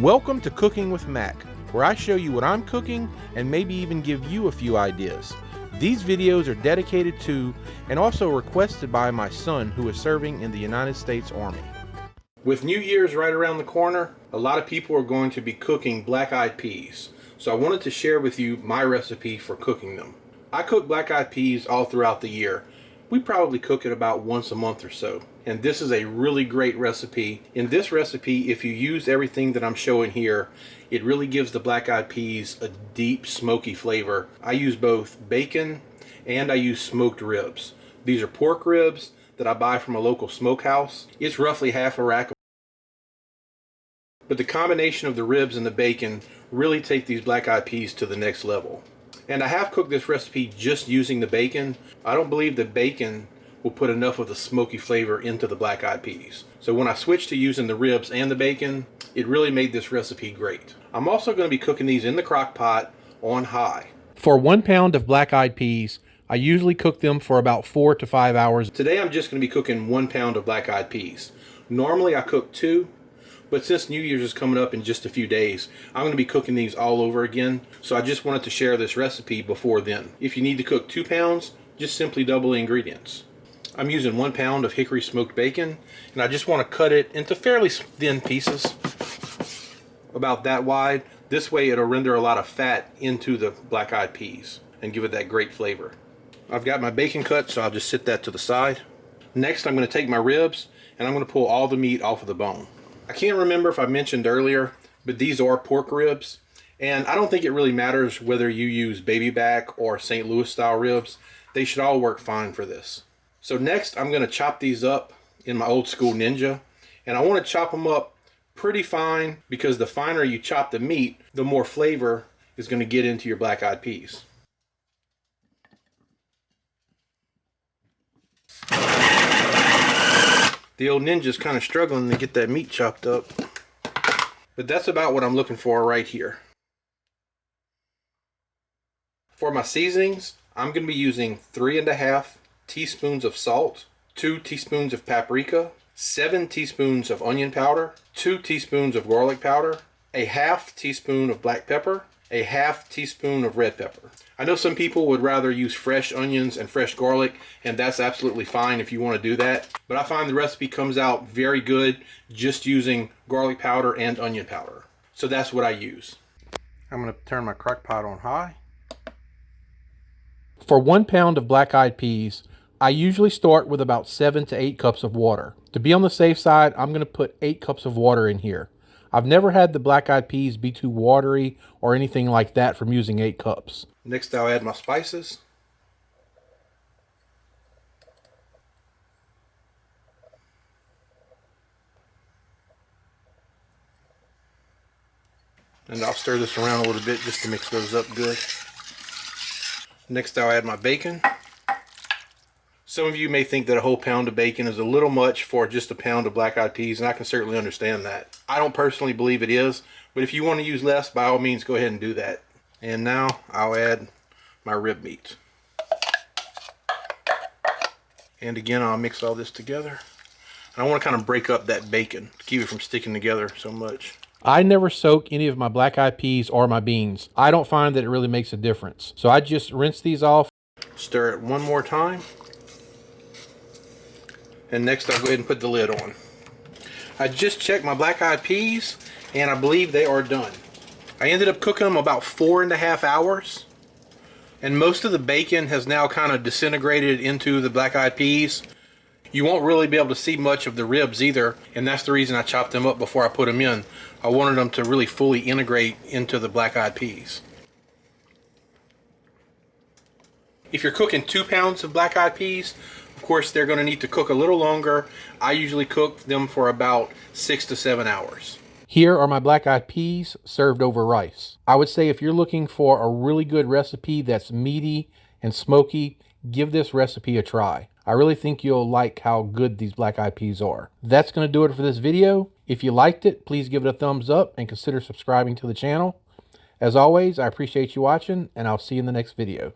Welcome to Cooking with Mac, where I show you what I'm cooking and maybe even give you a few ideas. These videos are dedicated to and also requested by my son who is serving in the United States Army. With New Year's right around the corner, a lot of people are going to be cooking black-eyed peas. So I wanted to share with you my recipe for cooking them. I cook black-eyed peas all throughout the year. We probably cook it about once a month or so. And this is a really great recipe. In this recipe, if you use everything that I'm showing here, it really gives the black-eyed peas a deep smoky flavor. I use both bacon and I use smoked ribs. These are pork ribs that I buy from a local smokehouse. It's roughly half a rack. But the combination of the ribs and the bacon really take these black-eyed peas to the next level. And I have cooked this recipe just using the bacon. I don't believe the bacon will put enough of the smoky flavor into the black-eyed peas. So when I switched to using the ribs and the bacon, it really made this recipe great. I'm also going to be cooking these in the crock pot on high. For 1 pound of black-eyed peas, I usually cook them for about 4 to 5 hours. Today I'm just going to be cooking 1 pound of black-eyed peas. Normally I cook 2, but since New Year's is coming up in just a few days, I'm going to be cooking these all over again. So I just wanted to share this recipe before then. If you need to cook 2 pounds, just simply double the ingredients. I'm using 1 pound of hickory smoked bacon, and I just want to cut it into fairly thin pieces, about that wide. This way it'll render a lot of fat into the black-eyed peas and give it that great flavor. I've got my bacon cut, so I'll just set that to the side. Next, I'm going to take my ribs and I'm going to pull all the meat off of the bone. I can't remember if I mentioned earlier, but these are pork ribs, and I don't think it really matters whether you use baby back or St. Louis style ribs. They should all work fine for this. So next I'm going to chop these up in my old school Ninja, and I want to chop them up pretty fine because the finer you chop the meat, the more flavor is going to get into your black-eyed peas. The old Ninja's kind of struggling to get that meat chopped up, but that's about what I'm looking for right here. For my seasonings, I'm going to be using 3½ teaspoons of salt, 2 teaspoons of paprika, 7 teaspoons of onion powder, 2 teaspoons of garlic powder, a ½ teaspoon of black pepper, a ½ teaspoon of red pepper. I know some people would rather use fresh onions and fresh garlic, and that's absolutely fine if you want to do that. But I find the recipe comes out very good just using garlic powder and onion powder. So that's what I use. I'm going to turn my crock pot on high. For 1 pound of black-eyed peas, I usually start with about 7 to 8 cups of water. To be on the safe side, I'm going to put 8 cups of water in here. I've never had the black-eyed peas be too watery or anything like that from using 8 cups. Next I'll add my spices. And I'll stir this around a little bit just to mix those up good. Next I'll add my bacon. Some of you may think that a whole pound of bacon is a little much for just a pound of black-eyed peas, and I can certainly understand that. I don't personally believe it is, but if you want to use less, by all means go ahead and do that. And now I'll add my rib meat. And again, I'll mix all this together. And I want to kind of break up that bacon to keep it from sticking together so much. I never soak any of my black-eyed peas or my beans. I don't find that it really makes a difference. So I just rinse these off. Stir it one more time. And next I'll go ahead and put the lid on. I just checked my black-eyed peas and I believe they are done. I ended up cooking them about 4½ hours. And most of the bacon has now kind of disintegrated into the black-eyed peas. You won't really be able to see much of the ribs either, and that's the reason I chopped them up before I put them in. I wanted them to really fully integrate into the black-eyed peas. If you're cooking 2 pounds of black-eyed peas, of course they're going to need to cook a little longer. I usually cook them for about 6 to 7 hours. Here are my black-eyed peas served over rice. I would say if you're looking for a really good recipe that's meaty and smoky, give this recipe a try. I really think you'll like how good these black-eyed peas are. That's going to do it for this video. If you liked it, please give it a thumbs up and consider subscribing to the channel. As always, I appreciate you watching, and I'll see you in the next video.